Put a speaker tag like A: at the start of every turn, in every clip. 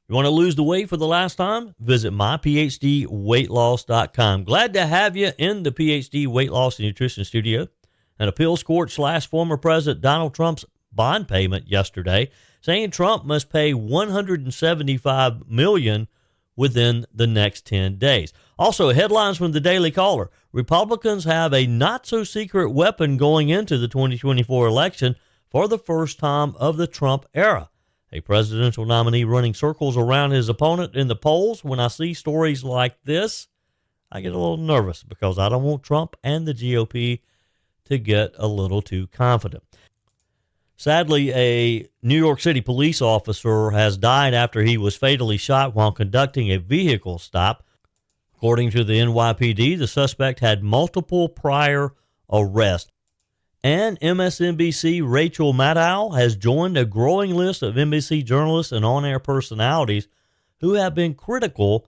A: You want to lose the weight for the last time? Visit myphdweightloss.com. Glad to have you in the PhD Weight Loss and Nutrition Studio. An appeals court slashed former President Donald Trump's bond payment yesterday, saying Trump must pay $175 million within the next 10 days. Also, headlines from the Daily Caller. Republicans have a not-so-secret weapon going into the 2024 election for the first time of the Trump era. A presidential nominee running circles around his opponent in the polls. When I see stories like this, I get a little nervous because I don't want Trump and the GOP to get a little too confident. Sadly, a New York City police officer has died after he was fatally shot while conducting a vehicle stop. According to the NYPD, the suspect had multiple prior arrests. And MSNBC Rachel Maddow has joined a growing list of NBC journalists and on-air personalities who have been critical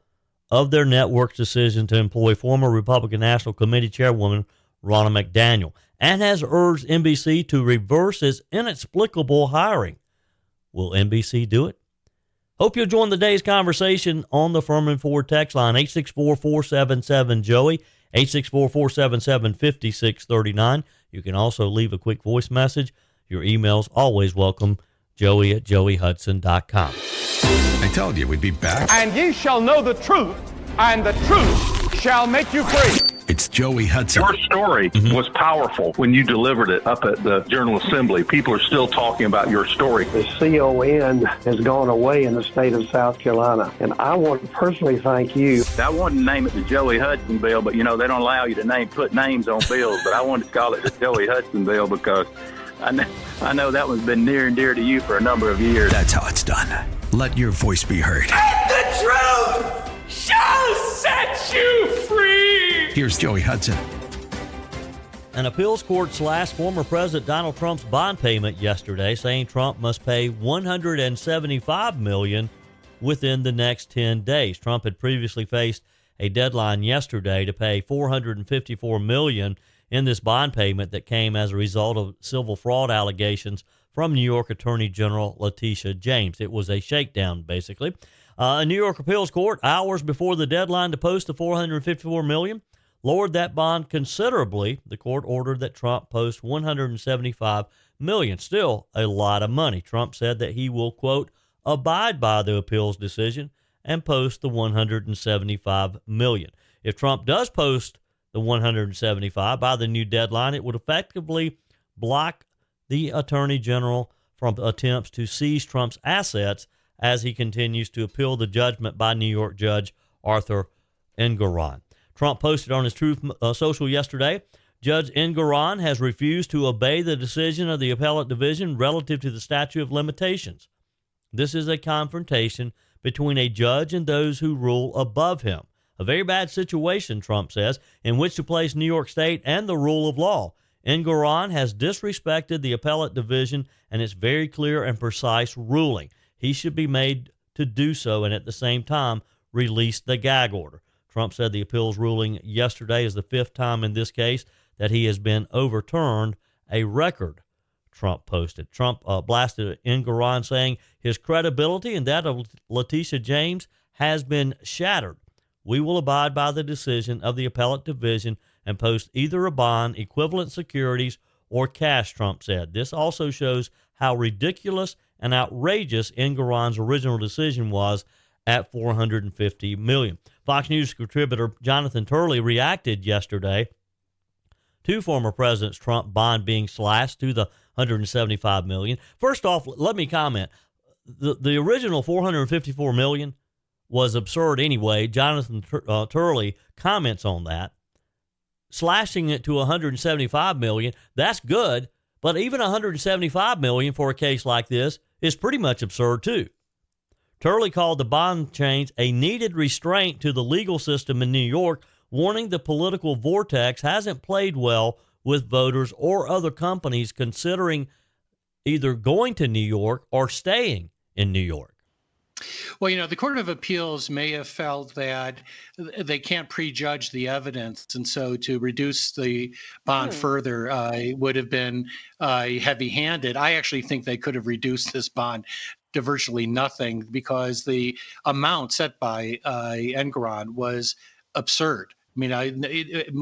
A: of their network's decision to employ former Republican National Committee chairwoman Ronna McDaniel, and has urged NBC to reverse its inexplicable hiring. Will NBC do it? Hope you'll join the day's conversation on the Furman Ford text line, 864-477-JOEY, 864-477-5639. You can also leave a quick voice message. Your email's always welcome, joey@joeyhudson.com.
B: I told you we'd be back.
C: And ye shall know the truth, and the truth shall make you free.
B: It's Joey Hudson.
D: Your story was powerful when you delivered it up at the General Assembly. People are still talking about your story.
E: The CON has gone away in the state of South Carolina, and I want to personally thank you.
D: I wanted to name it the Joey Hudson bill, but, they don't allow you to put names on bills, but I wanted to call it the Joey Hudson bill because I know that one's been near and dear to you for a number of years.
B: That's how it's done. Let your voice be heard.
F: And the truth shall set you free.
B: Here's Joey Hudson.
A: An appeals court slashed former President Donald Trump's bond payment yesterday, saying Trump must pay $175 million within the next 10 days. Trump had previously faced a deadline yesterday to pay $454 million in this bond payment that came as a result of civil fraud allegations from New York Attorney General Letitia James. It was a shakedown, basically. A New York appeals court, hours before the deadline to post the $454 million, lowered that bond considerably. The court ordered that Trump post $175 million. Still a lot of money. Trump said that he will, quote, abide by the appeals decision and post the $175 million. If Trump does post the $175 by the new deadline, it would effectively block the Attorney General from attempts to seize Trump's assets as he continues to appeal the judgment by New York Judge Arthur Engoron. Trump posted on his Truth Social yesterday, Judge Engoron has refused to obey the decision of the appellate division relative to the statute of limitations. This is a confrontation between a judge and those who rule above him. A very bad situation, Trump says, in which to place New York State and the rule of law. Engoron has disrespected the appellate division and its very clear and precise ruling. He should be made to do so and at the same time release the gag order. Trump said the appeals ruling yesterday is the fifth time in this case that he has been overturned, a record, Trump posted. Trump blasted Engoron, saying his credibility and that of Letitia James has been shattered. We will abide by the decision of the appellate division and post either a bond, equivalent securities, or cash, Trump said. This also shows how ridiculous and outrageous Engoron's original decision was at $450 million. Fox News contributor Jonathan Turley reacted yesterday to former President Trump's bond being slashed to the $175 million. First off, let me comment. The original $454 million was absurd anyway. Jonathan Turley comments on that. Slashing it to $175 million, that's good, but even $175 million for a case like this is pretty much absurd too. Turley called the bond change a needed restraint to the legal system in New York, warning the political vortex hasn't played well with voters or other companies considering either going to New York or staying in New York.
G: Well, the Court of Appeals may have felt that they can't prejudge the evidence, and so to reduce the bond further would have been heavy-handed. I actually think they could have reduced this bond to virtually nothing because the amount set by Engoron was absurd. I mean,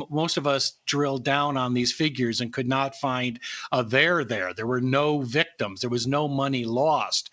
G: most of us drilled down on these figures and could not find a there. There were no victims. There was no money lost.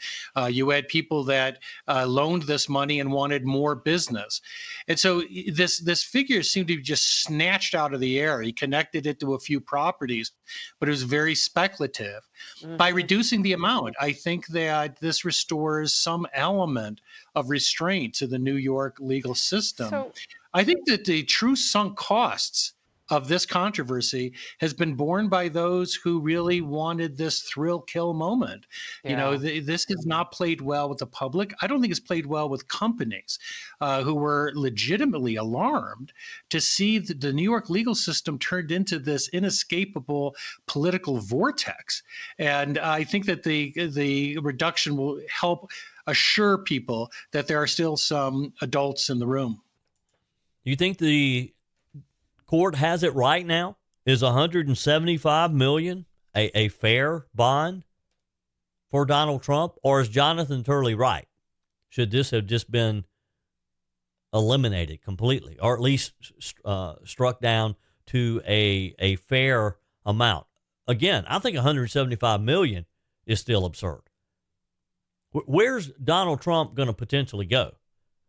G: You had people that loaned this money and wanted more business. And so this figure seemed to be just snatched out of the air. He connected it to a few properties, but it was very speculative. Mm-hmm. By reducing the amount, I think that this restores some element of restraint to the New York legal system. I think that the true sunk costs of this controversy has been borne by those who really wanted this thrill kill moment. Yeah. You know, this has not played well with the public. I don't think it's played well with companies who were legitimately alarmed to see the New York legal system turned into this inescapable political vortex. And I think that the reduction will help assure people that there are still some adults in the room.
A: You think the court has it right now? Is $175 million a fair bond for Donald Trump, or is Jonathan Turley right? Should this have just been eliminated completely, or at least struck down to a fair amount? Again, I think $175 million is still absurd. Where's Donald Trump going to potentially go?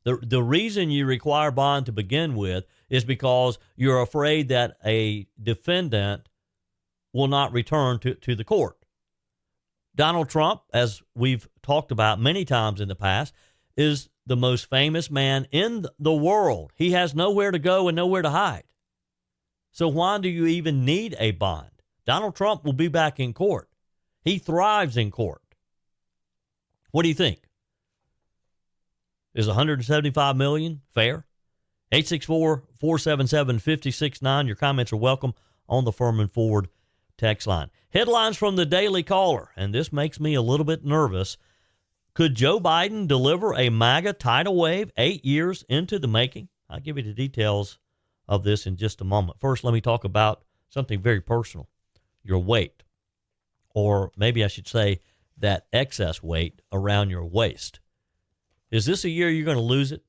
A: The reason you require bond to begin with is because you're afraid that a defendant will not return to the court. Donald Trump, as we've talked about many times in the past, is the most famous man in the world. He has nowhere to go and nowhere to hide. So why do you even need a bond? Donald Trump will be back in court. He thrives in court. What do you think? Is $175 million fair? 864-477-5669. Your comments are welcome on the Furman Ford text line. Headlines from the Daily Caller, and this makes me a little bit nervous. Could Joe Biden deliver a MAGA tidal wave 8 years into the making? I'll give you the details of this in just a moment. First, let me talk about something very personal, your weight, or maybe I should say that excess weight around your waist. Is this a year you're going to lose it?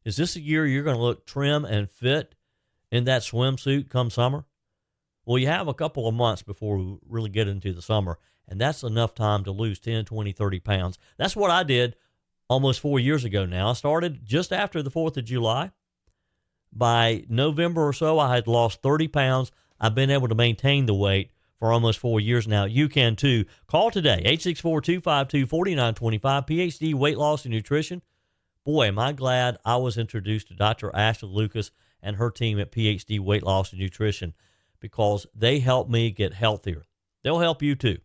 A: Is this a year you're going to look trim and fit in that swimsuit come summer? Well, you have a couple of months before we really get into the summer, and that's enough time to lose 10, 20, 30 pounds. That's what I did almost 4 years ago now. I started just after the 4th of July. By November or so, I had lost 30 pounds. I've been able to maintain the weight for almost 4 years now. You can too. Call today, 864-252-4925, PhD Weight Loss and Nutrition. Boy, am I glad I was introduced to Dr. Ashley Lucas and her team at PhD Weight Loss and Nutrition, because they helped me get healthier. They'll help you too.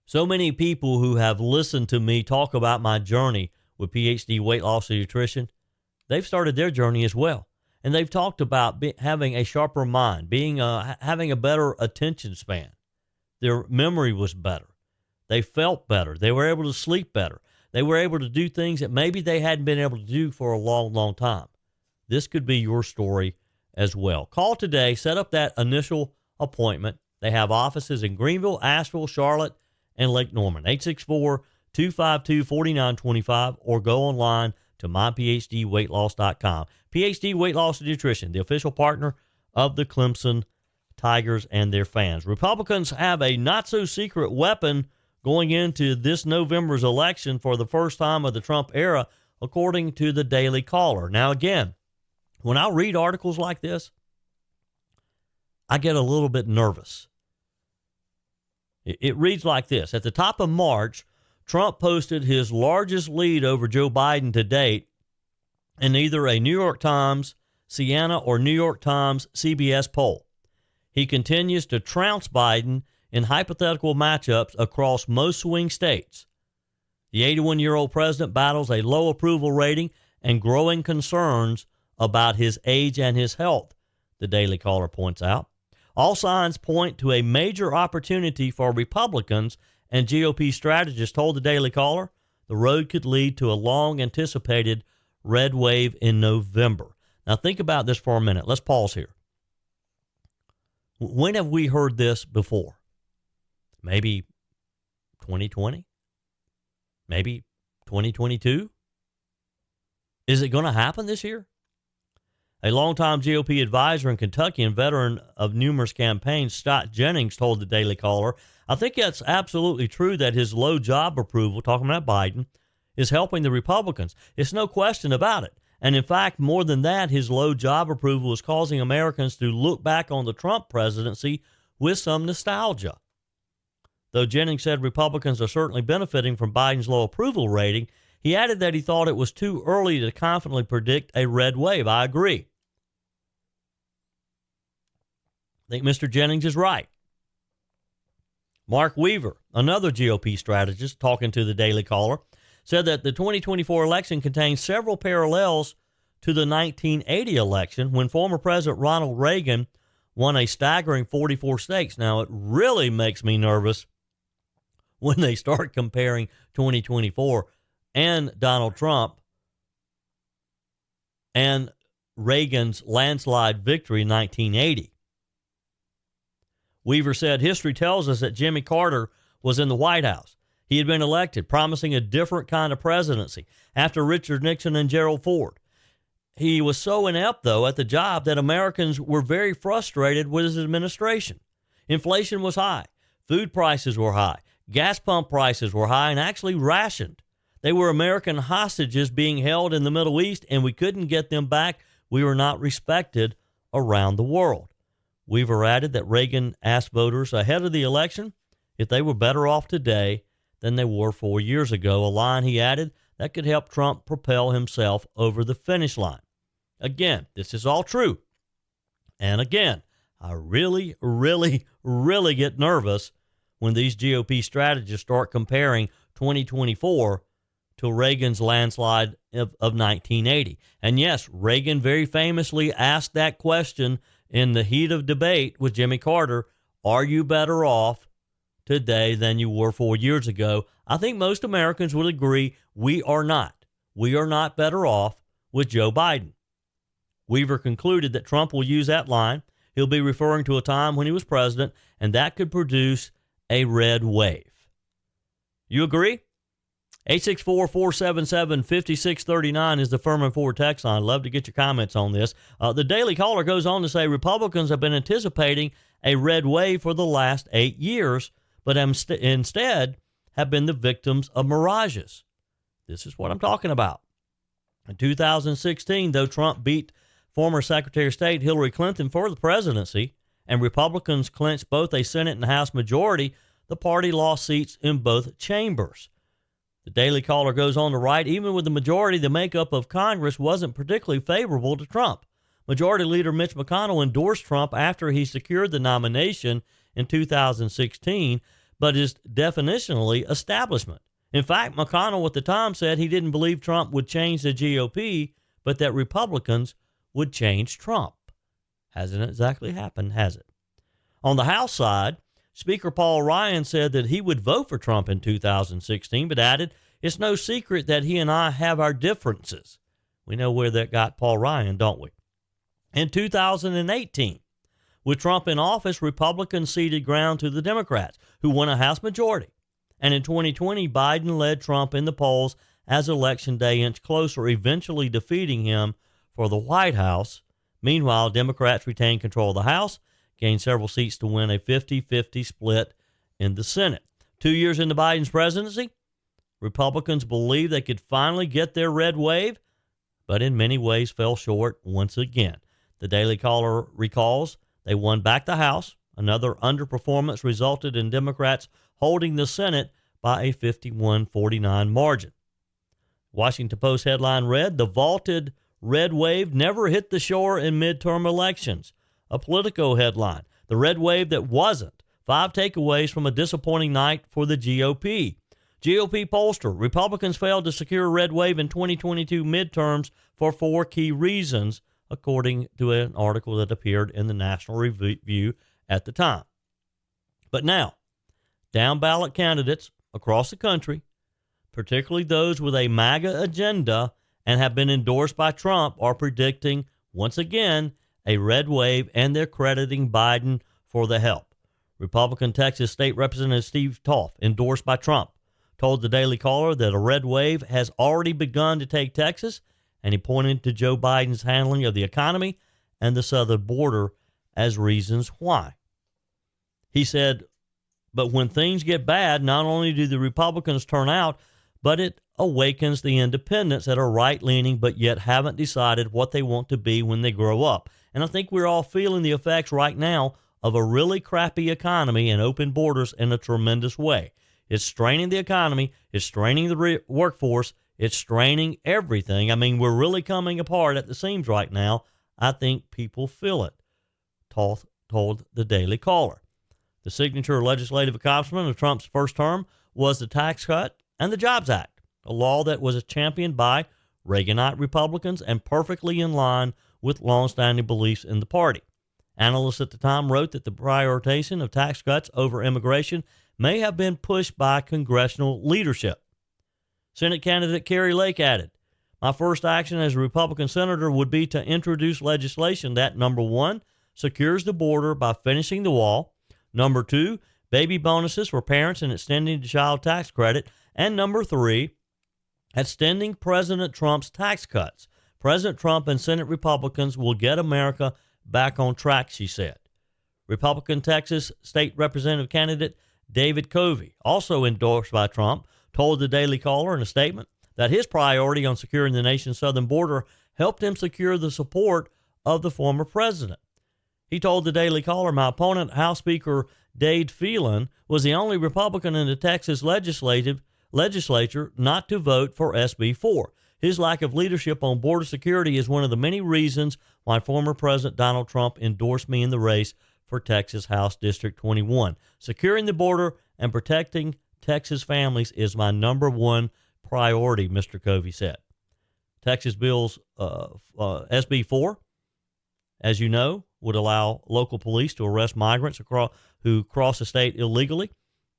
A: So many people who have listened to me talk about my journey with PhD Weight Loss and Nutrition, they've started their journey as well. And they've talked about having a sharper mind, having a better attention span. Their memory was better. They felt better. They were able to sleep better. They were able to do things that maybe they hadn't been able to do for a long, long time. This could be your story as well. Call today. Set up that initial appointment. They have offices in Greenville, Asheville, Charlotte, and Lake Norman. 864-252-4925, or go online to myphdweightloss.com. PhD Weight Loss and Nutrition, the official partner of the Clemson Tigers and their fans. Republicans have a not-so-secret weapon going into this November's election for the first time of the Trump era, according to the Daily Caller. Now, again, when I read articles like this, I get a little bit nervous. It reads like this. At the top of March, Trump posted his largest lead over Joe Biden to date in either a New York Times, Siena, or New York Times CBS poll. He continues to trounce Biden in hypothetical matchups across most swing states. The 81-year-old president battles a low approval rating and growing concerns about his age and his health, the Daily Caller points out. All signs point to a major opportunity for Republicans, and GOP strategists told the Daily Caller the road could lead to a long-anticipated red wave in November. Now think about this for a minute. Let's pause here. When have we heard this before? Maybe 2020? Maybe 2022? Is it going to happen this year? A longtime GOP advisor in Kentucky and veteran of numerous campaigns, Scott Jennings, told the Daily Caller, I think it's absolutely true that his low job approval, talking about Biden, is helping the Republicans. It's no question about it. And in fact, more than that, his low job approval is causing Americans to look back on the Trump presidency with some nostalgia. Though Jennings said Republicans are certainly benefiting from Biden's low approval rating, he added that he thought it was too early to confidently predict a red wave. I agree. I think Mr. Jennings is right. Mark Weaver, another GOP strategist, talking to the Daily Caller, said that the 2024 election contains several parallels to the 1980 election when former President Ronald Reagan won a staggering 44 states. Now, it really makes me nervous when they start comparing 2024 and Donald Trump and Reagan's landslide victory in 1980. Weaver said, history tells us that Jimmy Carter was in the White House. He had been elected, promising a different kind of presidency after Richard Nixon and Gerald Ford. He was so inept, though, at the job that Americans were very frustrated with his administration. Inflation was high. Food prices were high. Gas pump prices were high and actually rationed. They were American hostages being held in the Middle East, and we couldn't get them back. We were not respected around the world. Weaver added that Reagan asked voters ahead of the election if they were better off today than they were 4 years ago, a line, he added, that could help Trump propel himself over the finish line. Again, this is all true. And again, I really, really, really get nervous when these GOP strategists start comparing 2024 to Reagan's landslide of 1980. And yes, Reagan very famously asked that question in the heat of debate with Jimmy Carter, are you better off today than you were 4 years ago? I think most Americans would agree we are not. We are not better off with Joe Biden. Weaver concluded that Trump will use that line. He'll be referring to a time when he was president, and that could produce a red wave. You agree? 864-477-5639 is the Furman Ford text line. I'd love to get your comments on this. The Daily Caller goes on to say Republicans have been anticipating a red wave for the last 8 years, but instead have been the victims of mirages. This is what I'm talking about. In 2016, though Trump beat former Secretary of State Hillary Clinton for the presidency and Republicans clinched both a Senate and House majority, the party lost seats in both chambers. The Daily Caller goes on to write, even with the majority, the makeup of Congress wasn't particularly favorable to Trump. Majority Leader Mitch McConnell endorsed Trump after he secured the nomination in 2016, but is definitionally establishment. In fact, McConnell at the time said he didn't believe Trump would change the GOP, but that Republicans would change Trump. Hasn't exactly happened, has it? On the House side, Speaker Paul Ryan said that he would vote for Trump in 2016, but added, it's no secret that he and I have our differences. We know where that got Paul Ryan, don't we? In 2018, with Trump in office, Republicans ceded ground to the Democrats, who won a House majority. And in 2020, Biden led Trump in the polls as Election Day inched closer, eventually defeating him for the White House. Meanwhile, Democrats retained control of the House, gained several seats to win a 50-50 split in the Senate. 2 years into Biden's presidency, Republicans believed they could finally get their red wave, but in many ways fell short once again. The Daily Caller recalls they won back the House. Another underperformance resulted in Democrats holding the Senate by a 51-49 margin. Washington Post headline read, the vaulted red wave never hit the shore in midterm elections. A Politico headline, the red wave that wasn't. 5 takeaways from a disappointing night for the GOP. GOP pollster, Republicans failed to secure a red wave in 2022 midterms for 4 key reasons, according to an article that appeared in the National Review at the time. But now, down ballot candidates across the country, particularly those with a MAGA agenda and have been endorsed by Trump, are predicting, once again, a red wave, and they're crediting Biden for the help. Republican Texas State Representative Steve Toft, endorsed by Trump, told the Daily Caller that a red wave has already begun to take Texas, and he pointed to Joe Biden's handling of the economy and the southern border as reasons why. He said, but when things get bad, not only do the Republicans turn out, but it awakens the independents that are right-leaning but yet haven't decided what they want to be when they grow up. And I think we're all feeling the effects right now of a really crappy economy and open borders in a tremendous way. It's straining the economy. It's straining the workforce. It's straining everything. I mean, we're really coming apart at the seams right now. I think people feel it, told the Daily Caller. The signature legislative accomplishment of Trump's first term was the tax cut and the Jobs Act, a law that was championed by Reaganite Republicans and perfectly in line with longstanding beliefs in the party. Analysts at the time wrote that the prioritization of tax cuts over immigration may have been pushed by congressional leadership. Senate candidate Kari Lake added, my first action as a Republican senator would be to introduce legislation that, number one, secures the border by finishing the wall, number two, baby bonuses for parents and extending the child tax credit, and number three, extending President Trump's tax cuts. President Trump and Senate Republicans will get America back on track, she said. Republican Texas State Representative candidate David Covey, also endorsed by Trump, told the Daily Caller in a statement that his priority on securing the nation's southern border helped him secure the support of the former president. He told the Daily Caller, my opponent, House Speaker Dade Phelan, was the only Republican in the Texas legislature not to vote for SB 4. His lack of leadership on border security is one of the many reasons why former President Donald Trump endorsed me in the race for Texas House District 21. Securing the border and protecting Texas families is my number one priority, Mr. Covey said. Texas bills SB 4, as you know, would allow local police to arrest migrants who cross the state illegally,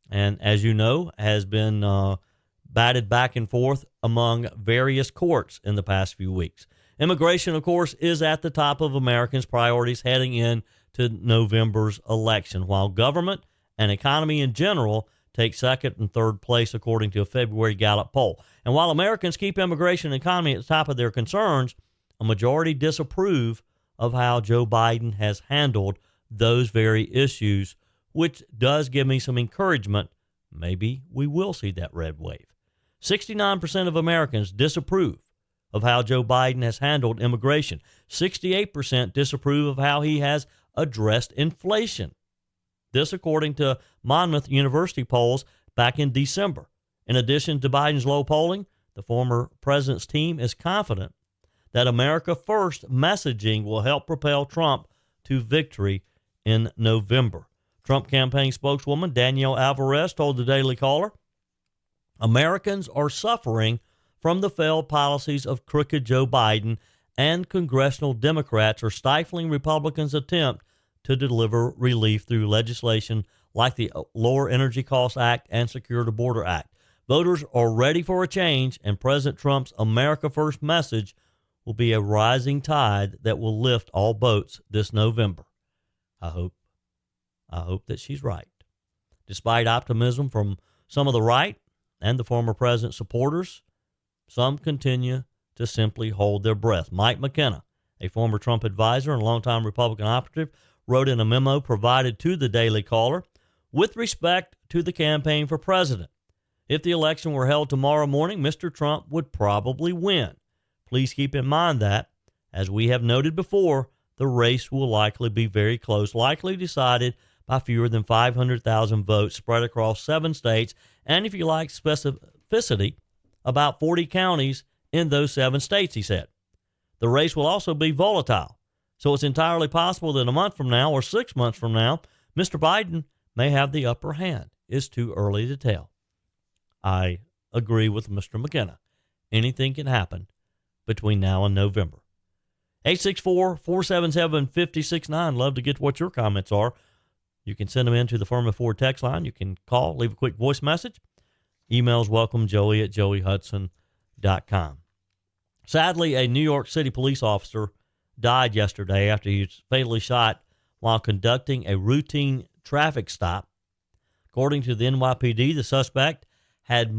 A: and as you know, has been batted back and forth among various courts in the past few weeks. Immigration, of course, is at the top of Americans' priorities heading into November's election, while government and economy in general take second and third place, according to a February Gallup poll. And while Americans keep immigration and economy at the top of their concerns, a majority disapprove of how Joe Biden has handled those very issues, which does give me some encouragement. Maybe we will see that red wave. 69% of Americans disapprove of how Joe Biden has handled immigration. 68% disapprove of how he has addressed inflation. This according to Monmouth University polls back in December. In addition to Biden's low polling, the former president's team is confident that America First messaging will help propel Trump to victory in November. Trump campaign spokeswoman Danielle Alvarez told the Daily Caller, Americans are suffering from the failed policies of crooked Joe Biden, and congressional Democrats are stifling Republicans' attempt to deliver relief through legislation like the Lower Energy Costs Act and Secure the Border Act. Voters are ready for a change, and President Trump's America First message will be a rising tide that will lift all boats this November. I hope that she's right. Despite optimism from some of the right and the former president's supporters, some continue to simply hold their breath. Mike McKenna, a former Trump advisor and longtime Republican operative, wrote in a memo provided to the Daily Caller, with respect to the campaign for president, if the election were held tomorrow morning, Mr. Trump would probably win. Please keep in mind that, as we have noted before, the race will likely be very close, likely decided by fewer than 500,000 votes spread across 7 states, and if you like specificity, about 40 counties in those 7 states, he said. The race will also be volatile, so it's entirely possible that a month from now or 6 months from now, Mr. Biden may have the upper hand. It's too early to tell. I agree with Mr. McKenna. Anything can happen between now and November. 864-477-5069. Love to get what your comments are. You can send them in to the Firm of Ford text line. You can call, leave a quick voice message. Emails welcome, joey@joeyhudson.com. Sadly, a New York City police officer died yesterday after he was fatally shot while conducting a routine traffic stop. According to the NYPD, the suspect had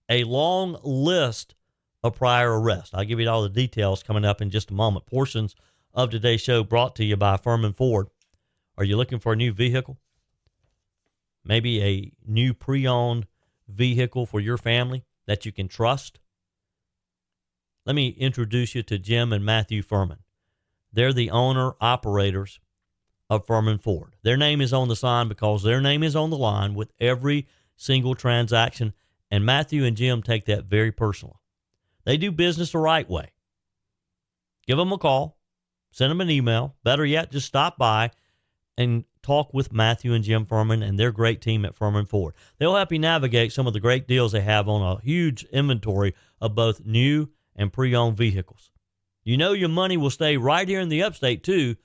A: a long list of prior arrests. I'll give you all the details coming up in just a moment. Portions of today's show brought to you by Furman Ford. Are you looking for a new vehicle? Maybe a new pre-owned vehicle for your family that you can trust? Let me introduce you to Jim and Matthew Furman. They're the owner-operators of Furman Ford. Their name is on the sign because their name is on the line with every single transaction, and Matthew and Jim take that very personally. They do business the right way. Give them a call, send them an email. Better yet, just stop by and talk with Matthew and Jim Furman and their great team at Furman Ford. They'll help you navigate some of the great deals they have on a huge inventory of both new and pre-owned vehicles. You know your money will stay right here in the upstate, too,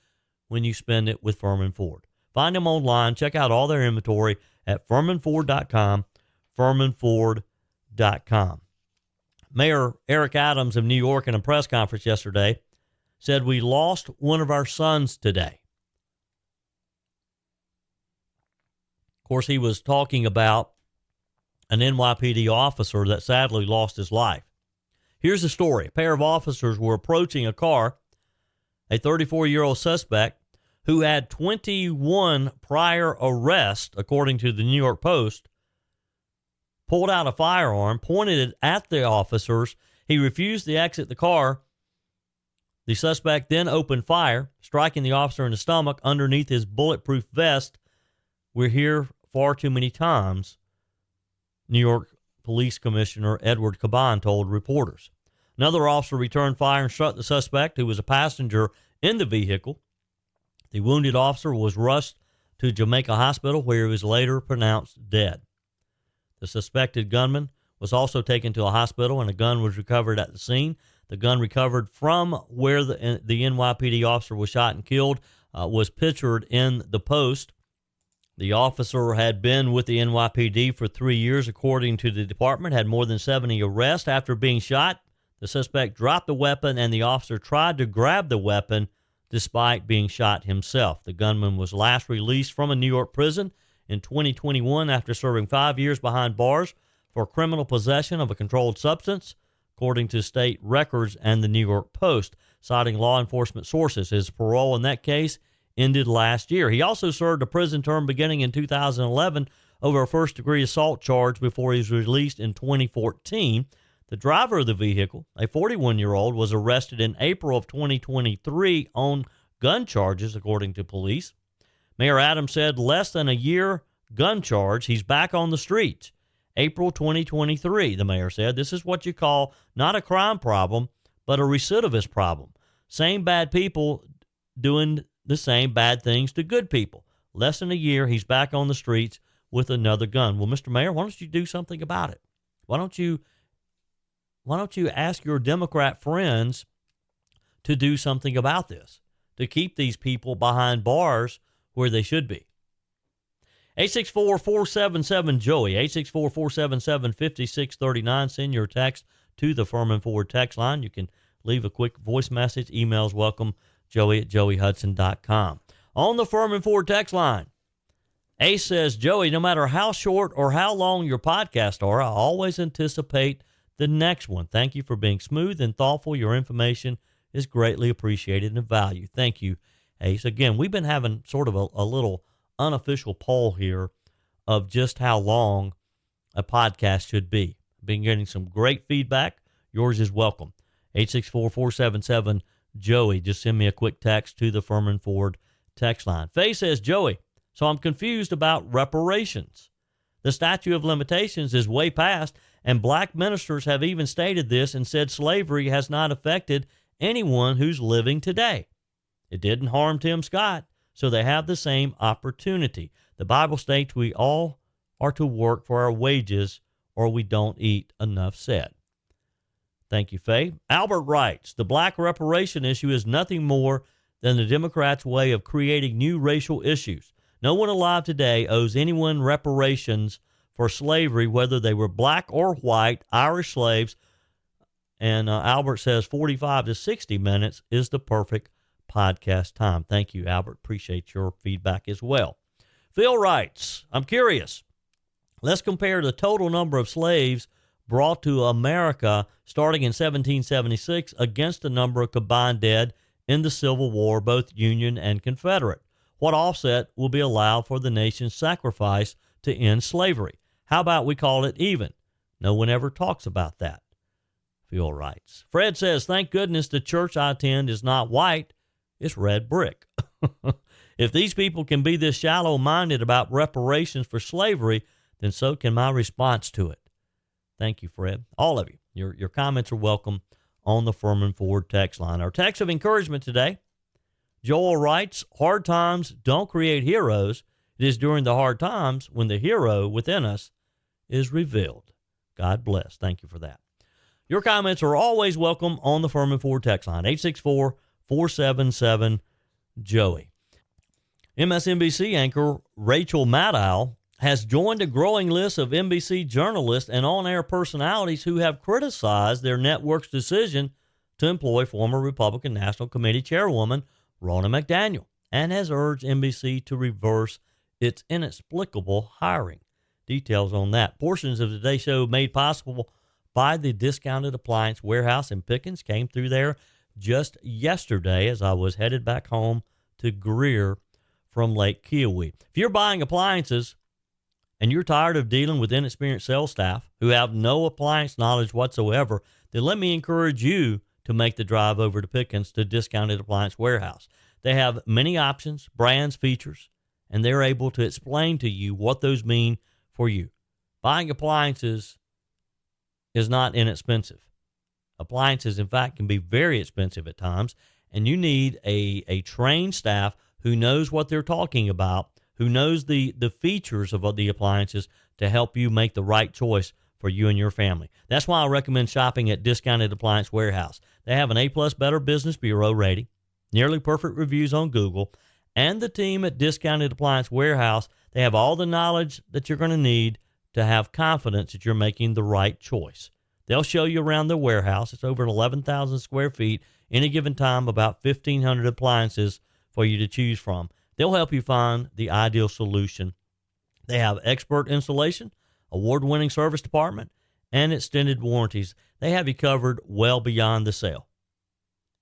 A: when you spend it with Furman Ford. Find them online. Check out all their inventory at FurmanFord.com, FurmanFord.com. Mayor Eric Adams of New York in a press conference yesterday said, "We lost one of our sons today." Of course, he was talking about an NYPD officer that sadly lost his life. Here's the story. A pair of officers were approaching a car. A 34-year-old suspect who had 21 prior arrests, according to the New York Post, pulled out a firearm, pointed it at the officers. He refused to exit the car. The suspect then opened fire, striking the officer in the stomach underneath his bulletproof vest. We're here far too many times, New York Police Commissioner Edward Caban told reporters. Another officer returned fire and shot the suspect, who was a passenger in the vehicle. The wounded officer was rushed to Jamaica Hospital, where he was later pronounced dead. The suspected gunman was also taken to a hospital, and a gun was recovered at the scene. The gun recovered from where the NYPD officer was shot and killed was pictured in the Post. The officer had been with the NYPD for 3 years, according to the department, had more than 70 arrests. After being shot, the suspect dropped the weapon, and the officer tried to grab the weapon despite being shot himself. The gunman was last released from a New York prison in 2021 after serving 5 years behind bars for criminal possession of a controlled substance, according to state records and the New York Post, citing law enforcement sources. His parole in that case ended last year. He also served a prison term beginning in 2011 over a first-degree assault charge before he was released in 2014. The driver of the vehicle, a 41-year-old, was arrested in April of 2023 on gun charges, according to police. Mayor Adams said less than a year gun charge, he's back on the streets. April 2023, the mayor said. This is what you call not a crime problem, but a recidivist problem. Same bad people doing the same bad things to good people. Less than a year, he's back on the streets with another gun. Well, Mr. Mayor, why don't you do something about it? Why don't you ask your Democrat friends to do something about this, to keep these people behind bars where they should be? 864-477-JOEY, 864-477-5639. Send your text to the Furman Ford text line. You can leave a quick voice message. Emails welcome, joey@joeyhudson.com. On the Furman Ford text line, Ace says, "Joey, no matter how short or how long your podcasts are, I always anticipate the next one. Thank you for being smooth and thoughtful. Your information is greatly appreciated and valued." Thank you, Ace. Again, we've been having sort of a little unofficial poll here of just how long a podcast should be. Been getting some great feedback. Yours is welcome. 864-477-JOEY. Just send me a quick text to the Furman Ford text line. Faye says, "Joey, so I'm confused about reparations. The statute of limitations is way past, and black ministers have even stated this and said slavery has not affected anyone who's living today. It didn't harm Tim Scott, so they have the same opportunity. The Bible states we all are to work for our wages or we don't eat, enough said." Thank you, Faye. Albert writes, "The black reparation issue is nothing more than the Democrats' way of creating new racial issues. No one alive today owes anyone reparations for slavery, whether they were black or white, Irish slaves." And Albert says 45 to 60 minutes is the perfect podcast time. Thank you, Albert. Appreciate your feedback as well. Phil writes, "I'm curious, Let's compare the total number of slaves brought to America starting in 1776 against the number of combined dead in the Civil War, both Union and Confederate. What offset will be allowed for the nation's sacrifice to end slavery? How about we call it even? No one ever talks about that. Phil writes. Fred says, thank goodness the church I attend is not white, it's red brick. If these people can be this shallow-minded about reparations for slavery, then so can my response to it. Thank you, Fred. All of you. Your comments are welcome on the Furman Ford text line. Our text of encouragement today, Joel writes, hard times don't create heroes. It is during the hard times when the hero within us is revealed. God bless. Thank you for that. Your comments are always welcome on the Furman Ford text line, 864-477-JOEY. MSNBC anchor Rachel Maddow has joined a growing list of NBC journalists and on-air personalities who have criticized their network's decision to employ former Republican National Committee chairwoman Ronna McDaniel and has urged NBC to reverse its inexplicable hiring. Details on that. Portions of today's show made possible by the Discounted Appliance Warehouse in Pickens came through there just yesterday as I was headed back home to Greer from Lake Kiowee. If you're buying appliances and you're tired of dealing with inexperienced sales staff who have no appliance knowledge whatsoever, then let me encourage you to make the drive over to Pickens to Discounted Appliance Warehouse. They have many options, brands, features, and they're able to explain to you what those mean for you. Buying appliances is not inexpensive. Appliances, in fact, can be very expensive at times, and you need a trained staff who knows what they're talking about, who knows the features of the appliances to help you make the right choice for you and your family. That's why I recommend shopping at Discounted Appliance Warehouse. They have an A+ Better Business Bureau rating, nearly perfect reviews on Google, and the team at Discounted Appliance Warehouse, they have all the knowledge that you're going to need to have confidence that you're making the right choice. They'll show you around the warehouse. It's over 11,000 square feet. Any given time, about 1,500 appliances for you to choose from. They'll help you find the ideal solution. They have expert installation, award-winning service department, and extended warranties. They have you covered well beyond the sale.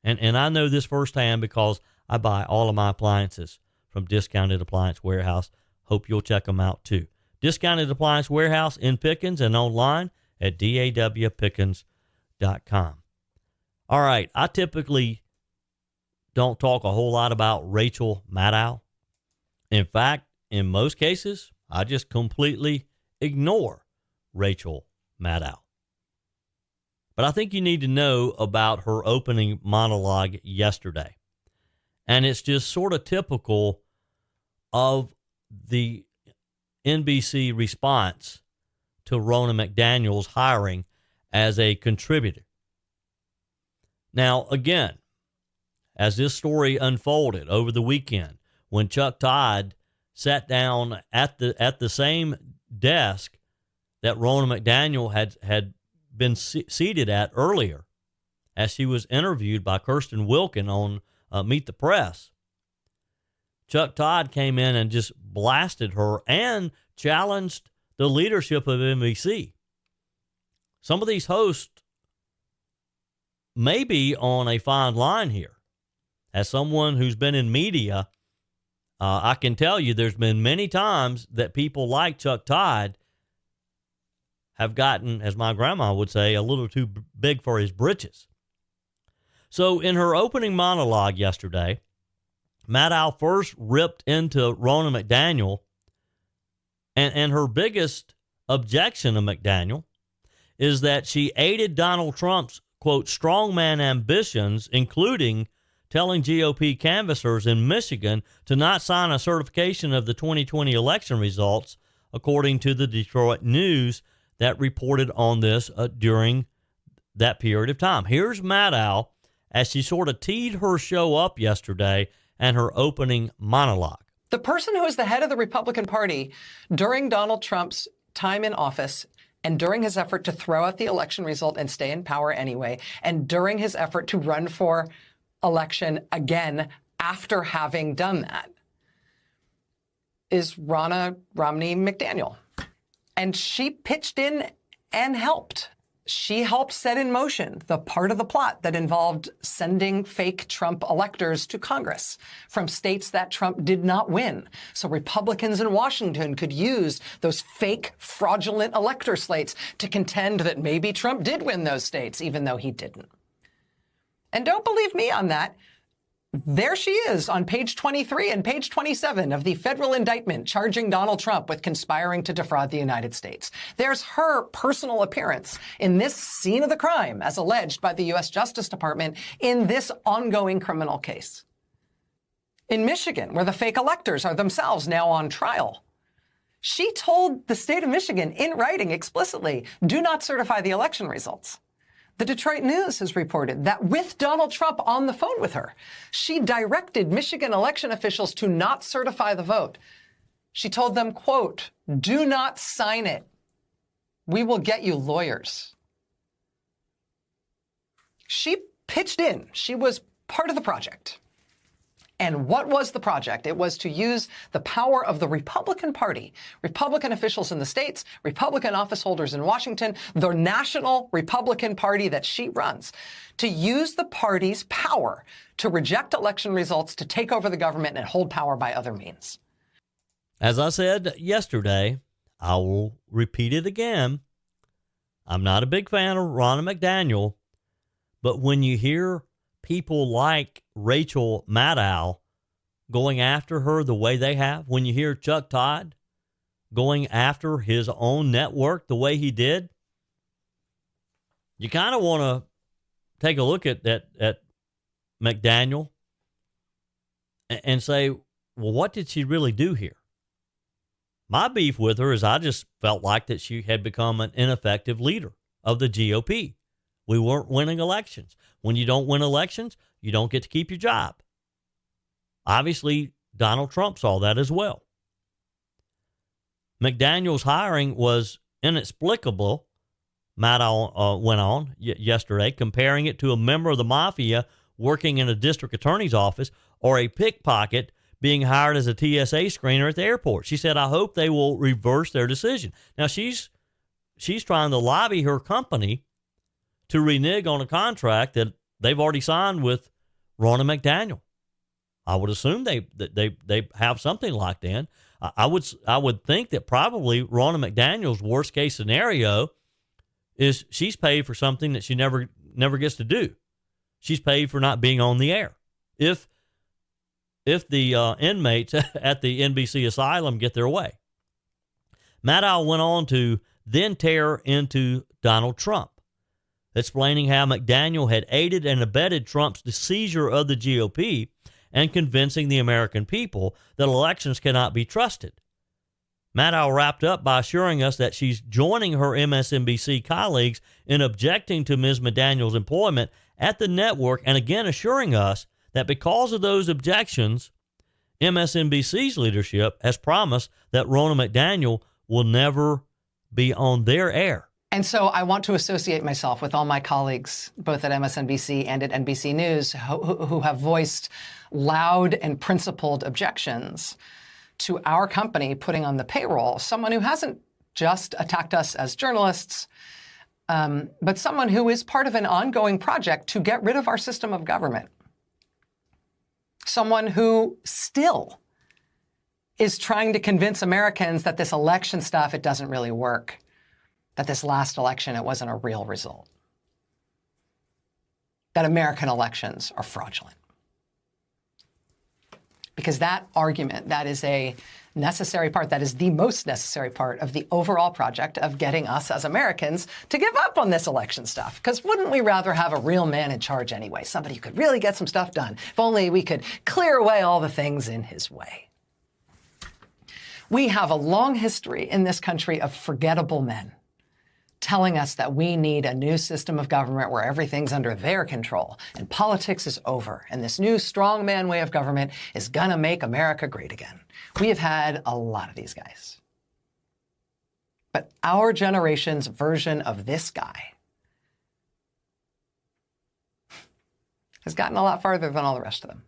A: And I know this firsthand because I buy all of my appliances from Discounted Appliance Warehouse. Hope you'll check them out too. Discounted Appliance Warehouse in Pickens and online at dawpickens.com. All right, I typically don't talk a whole lot about Rachel Maddow. In fact, in most cases, I just completely ignore Rachel Maddow. But I think you need to know about her opening monologue yesterday. And it's just sort of typical of the NBC response to Ronna McDaniel's hiring as a contributor. Now, again, as this story unfolded over the weekend, when Chuck Todd sat down at the same desk that Ronna McDaniel had been seated at earlier, as she was interviewed by Kirsten Wilkin on Meet the Press, Chuck Todd came in and just blasted her and challenged the leadership of NBC. Some of these hosts may be on a fine line here. As someone who's been in media, I can tell you there's been many times that people like Chuck Todd have gotten, as my grandma would say, a little too big for his britches. So in her opening monologue yesterday, Maddow first ripped into Ronna McDaniel, and her biggest objection to McDaniel is that she aided Donald Trump's, quote, strongman ambitions, including telling GOP canvassers in Michigan to not sign a certification of the 2020 election results, according to the Detroit News that reported on this during that period of time. Here's Maddow as she sort of teed her show up yesterday and her opening monologue.
H: The person who was the head of the Republican Party during Donald Trump's time in office and during his effort to throw out the election result and stay in power anyway, and during his effort to run for election again after having done that, is Ronna Romney McDaniel. And she pitched in and helped. She helped set in motion the part of the plot that involved sending fake Trump electors to Congress from states that Trump did not win. So Republicans in Washington could use those fake, fraudulent elector slates to contend that maybe Trump did win those states, even though he didn't. And don't believe me on that. There she is on page 23 and page 27 of the federal indictment charging Donald Trump with conspiring to defraud the United States. There's her personal appearance in this scene of the crime, as alleged by the U.S. Justice Department in this ongoing criminal case. In Michigan, where the fake electors are themselves now on trial, she told the state of Michigan in writing explicitly, do not certify the election results. The Detroit News has reported that with Donald Trump on the phone with her, she directed Michigan election officials to not certify the vote. She told them, quote, do not sign it. We will get you lawyers. She pitched in. She was part of the project. And what was the project? It was to use the power of the Republican Party, Republican officials in the states, Republican office holders in Washington, the national Republican Party that she runs, to use the party's power to reject election results, to take over the government and hold power by other means.
A: As I said yesterday, I will repeat it again. I'm not a big fan of Ronna McDaniel, but when you hear people like Rachel Maddow going after her the way they have, when you hear Chuck Todd going after his own network the way he did, you kind of want to take a look at McDaniel and say, well, what did she really do here? My beef with her is I just felt like that she had become an ineffective leader of the GOP. We weren't winning elections. When you don't win elections, you don't get to keep your job. Obviously, Donald Trump saw that as well. McDaniel's hiring was inexplicable, Maddow went on yesterday, comparing it to a member of the mafia working in a district attorney's office or a pickpocket being hired as a TSA screener at the airport. She said, I hope they will reverse their decision. Now, she's trying to lobby her company to renege on a contract that they've already signed with Ronna McDaniel. I would assume they have something like that. I would think that probably Ronna McDaniel's worst case scenario is she's paid for something that she never gets to do. She's paid for not being on the air. If the inmates at the NBC asylum get their way. Maddow went on to then tear into Donald Trump, explaining how McDaniel had aided and abetted Trump's seizure of the GOP and convincing the American people that elections cannot be trusted. Maddow wrapped up by assuring us that she's joining her MSNBC colleagues in objecting to Ms. McDaniel's employment at the network, and again assuring us that because of those objections, MSNBC's leadership has promised that Ronna McDaniel will never be on their air.
H: And so I want to associate myself with all my colleagues, both at MSNBC and at NBC News, who have voiced loud and principled objections to our company putting on the payroll someone who hasn't just attacked us as journalists, but someone who is part of an ongoing project to get rid of our system of government. Someone who still is trying to convince Americans that this election stuff, it doesn't really work. That this last election, it wasn't a real result. That American elections are fraudulent. Because that argument, that is a necessary part, that is the most necessary part of the overall project of getting us as Americans to give up on this election stuff. Because wouldn't we rather have a real man in charge anyway? Somebody who could really get some stuff done. If only we could clear away all the things in his way. We have a long history in this country of forgettable men telling us that we need a new system of government where everything's under their control and politics is over and this new strongman way of government is gonna make America great again. We have had a lot of these guys. But our generation's version of this guy has gotten a lot farther than all the rest of them.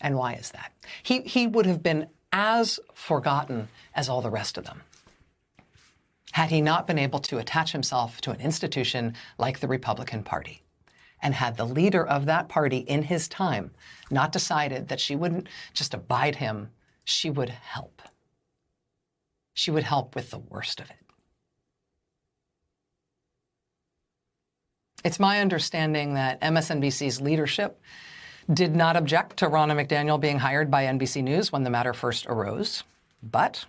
H: And why is that? He would have been as forgotten as all the rest of them had he not been able to attach himself to an institution like the Republican Party. And had the leader of that party in his time not decided that she wouldn't just abide him, she would help. She would help with the worst of it. It's my understanding that MSNBC's leadership did not object to Ronna McDaniel being hired by NBC News when the matter first arose. But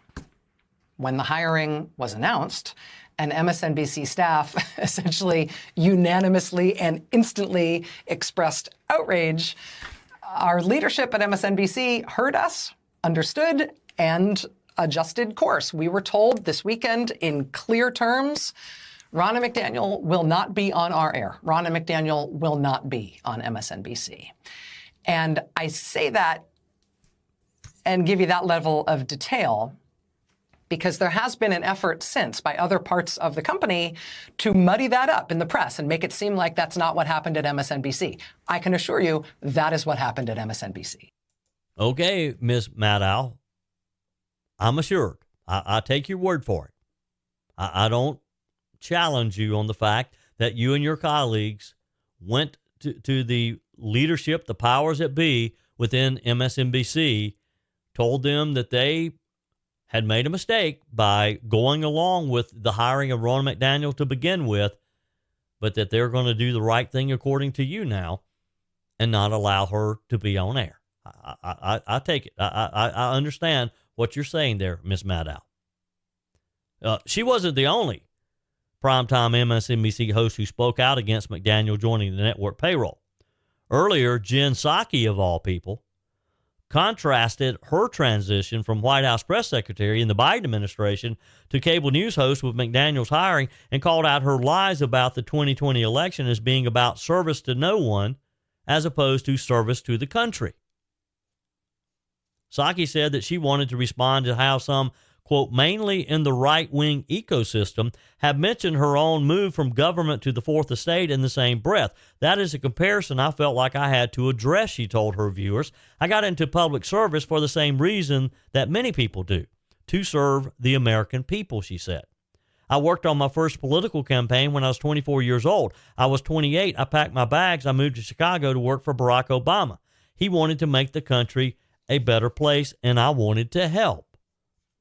H: when the hiring was announced, and MSNBC staff essentially unanimously and instantly expressed outrage, our leadership at MSNBC heard us, understood, and adjusted course. We were told this weekend in clear terms, Ronna McDaniel will not be on our air. Ronna McDaniel will not be on MSNBC. And I say that and give you that level of detail because there has been an effort since by other parts of the company to muddy that up in the press and make it seem like that's not what happened at MSNBC. I can assure you that is what happened at MSNBC.
A: Okay, Ms. Maddow, I'm assured. I take your word for it. I don't challenge you on the fact that you and your colleagues went to the leadership, the powers that be within MSNBC, told them that they had made a mistake by going along with the hiring of Ronna McDaniel to begin with, but that they're going to do the right thing according to you now and not allow her to be on air. I take it. I understand what you're saying there, Ms. Maddow. She wasn't the only primetime MSNBC host who spoke out against McDaniel joining the network payroll. Earlier, Jen Psaki, of all people, contrasted her transition from White House press secretary in the Biden administration to cable news host with McDaniel's hiring and called out her lies about the 2020 election as being about service to no one as opposed to service to the country. Psaki said that she wanted to respond to how some, quote, mainly in the right-wing ecosystem, have mentioned her own move from government to the fourth estate in the same breath. That is a comparison I felt like I had to address, she told her viewers. I got into public service for the same reason that many people do, to serve the American people, she said. I worked on my first political campaign when I was 24 years old. I was 28. I packed my bags. I moved to Chicago to work for Barack Obama. He wanted to make the country a better place, and I wanted to help.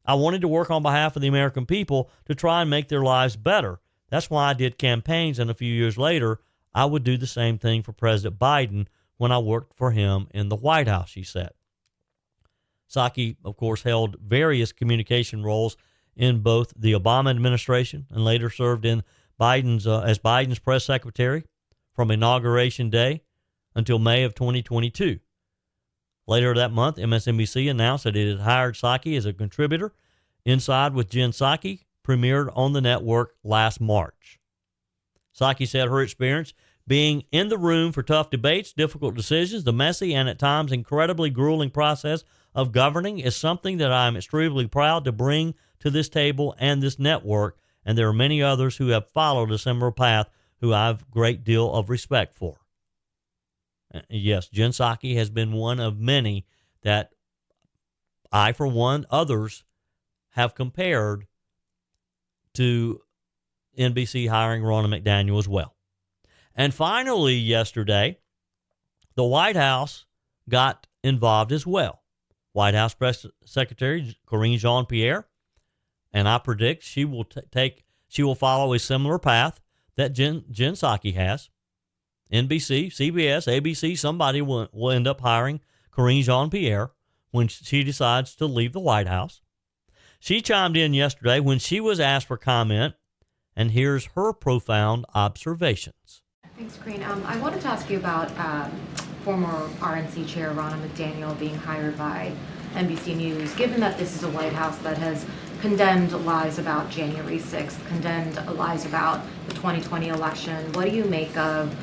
A: I wanted to work on behalf of the American people to try and make their lives better. That's why I did campaigns, and a few years later, I would do the same thing for President Biden when I worked for him in the White House, she said. Psaki, of course, held various communication roles in both the Obama administration and later served in as Biden's press secretary from Inauguration Day until May of 2022. Later that month, MSNBC announced that it had hired Psaki as a contributor. Inside with Jen Psaki premiered on the network last March. Psaki said her experience being in the room for tough debates, difficult decisions, the messy and at times incredibly grueling process of governing is something that I am extremely proud to bring to this table and this network, and there are many others who have followed a similar path who I have a great deal of respect for. Yes, Jen Psaki has been one of many that I, for one, others have compared to NBC hiring Ronna McDaniel as well. And finally, yesterday, the White House got involved as well. White House Press Secretary Karine Jean-Pierre, and I predict she will follow a similar path that Jen Psaki has. NBC, CBS, ABC, somebody will end up hiring Karine Jean-Pierre when she decides to leave the White House. She chimed in yesterday when she was asked for comment, and here's her profound observations.
I: Thanks, Karine. I wanted to ask you about former RNC chair Ronna McDaniel being hired by NBC News. Given that this is a White House that has condemned lies about January 6th, condemned lies about the 2020 election, what do you make of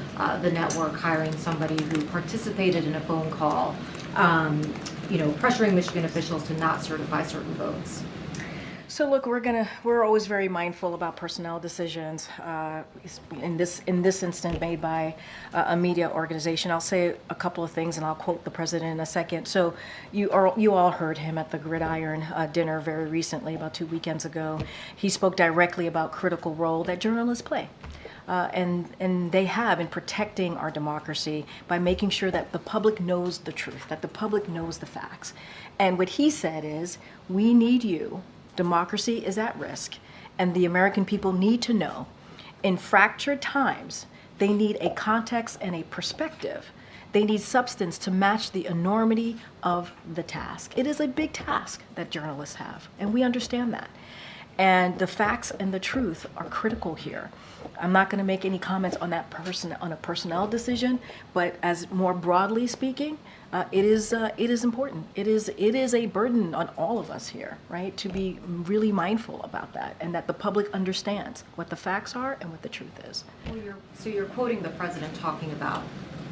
I: the network hiring somebody who participated in a phone call, pressuring Michigan officials to not certify certain votes?
J: So look, we're always very mindful about personnel decisions. In this instance, made by a media organization. I'll say a couple of things, and I'll quote the president in a second. So you all heard him at the Gridiron dinner very recently, about 2 weekends ago. He spoke directly about critical role that journalists play. And they have in protecting our democracy by making sure that the public knows the truth, that the public knows the facts. And what he said is, we need you. Democracy is at risk, and the American people need to know. In fractured times, they need a context and a perspective. They need substance to match the enormity of the task. It is a big task that journalists have, and we understand that. And the facts and the truth are critical here. I'm not going to make any comments on that on a personnel decision, but as more broadly speaking, it is important. It is a burden on all of us here, right, to be really mindful about that, and that the public understands what the facts are and what the truth is.
I: Well, you're quoting the president talking about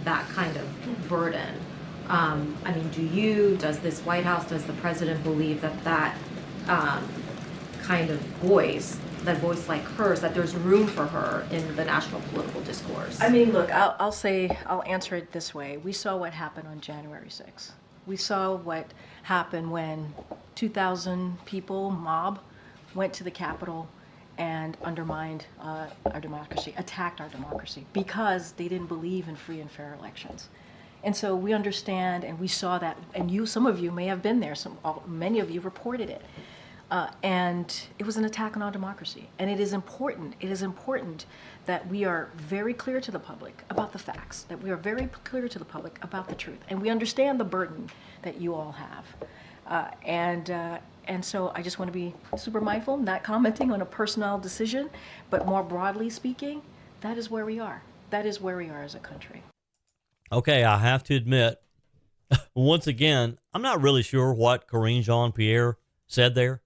I: that kind of burden. I mean, does this White House, does the president believe that kind of voice like hers, that there's room for her in the national political discourse?
J: I mean, look, I'll answer it this way. We saw what happened on January 6th. We saw what happened when 2,000 people, mob, went to the Capitol and undermined our democracy, attacked our democracy, because they didn't believe in free and fair elections. And so we understand, and we saw that, and some of you may have been there, many of you reported it. And it was an attack on our democracy. And it is important that we are very clear to the public about the facts, that we are very clear to the public about the truth. And we understand the burden that you all have. And so I just want to be super mindful, not commenting on a personnel decision, but more broadly speaking, that is where we are. That is where we are as a country.
A: Okay, I have to admit, once again, I'm not really sure what Karine Jean-Pierre said there.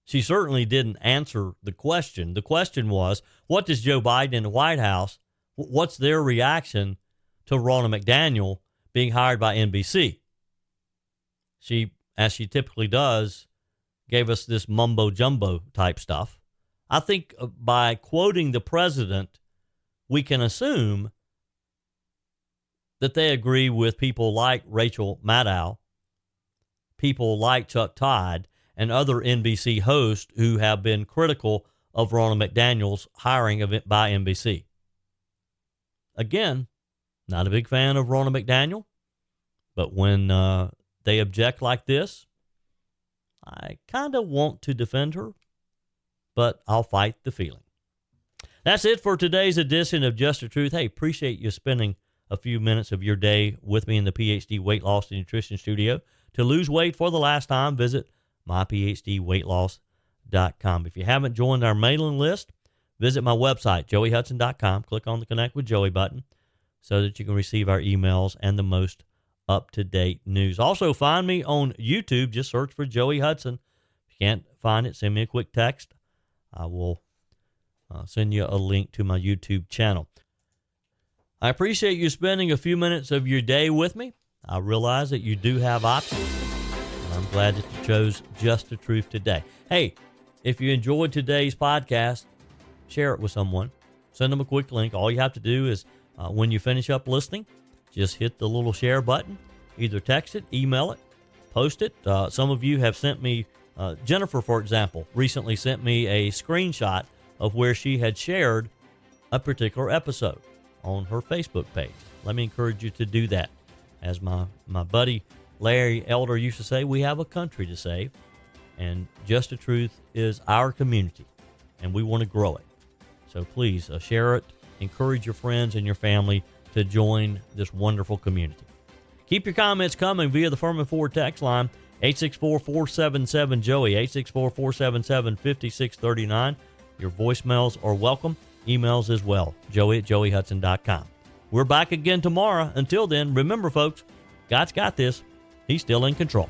A: She certainly didn't answer the question. The question was, what does Joe Biden and the White House, what's their reaction to Ronna McDaniel being hired by NBC? She, as she typically does, gave us this mumbo-jumbo type stuff. I think by quoting the president, we can assume that they agree with people like Rachel Maddow, people like Chuck Todd, and other NBC hosts who have been critical of Ronna McDaniel's hiring of it by NBC. Again, not a big fan of Ronna McDaniel, but when they object like this, I kind of want to defend her, but I'll fight the feeling. That's it for today's edition of Just the Truth. Hey, appreciate you spending a few minutes of your day with me in the PhD Weight Loss and Nutrition Studio. To lose weight for the last time, visit myphdweightloss.com. If you haven't joined our mailing list, visit my website, joeyhudson.com. Click on the Connect with Joey button so that you can receive our emails and the most up-to-date news. Also, find me on YouTube. Just search for Joey Hudson. If you can't find it, send me a quick text. I will send you a link to my YouTube channel. I appreciate you spending a few minutes of your day with me. I realize that you do have options. I'm glad that you chose Just the Truth today. Hey, if you enjoyed today's podcast, share it with someone. Send them a quick link. All you have to do is, when you finish up listening, just hit the little share button. Either text it, email it, post it. Some of you have sent me, Jennifer, for example, recently sent me a screenshot of where she had shared a particular episode on her Facebook page. Let me encourage you to do that. As my buddy Larry Elder used to say, we have a country to save, and Just the Truth is our community, and we want to grow it. So please share it, encourage your friends and your family to join this wonderful community. Keep your comments coming via the Furman Ford text line, 864-477-JOEY, 864-477-5639. Your voicemails are welcome, emails as well, joey@joeyhudson.com. We're back again tomorrow. Until then, remember, folks, God's got this. He's still in control.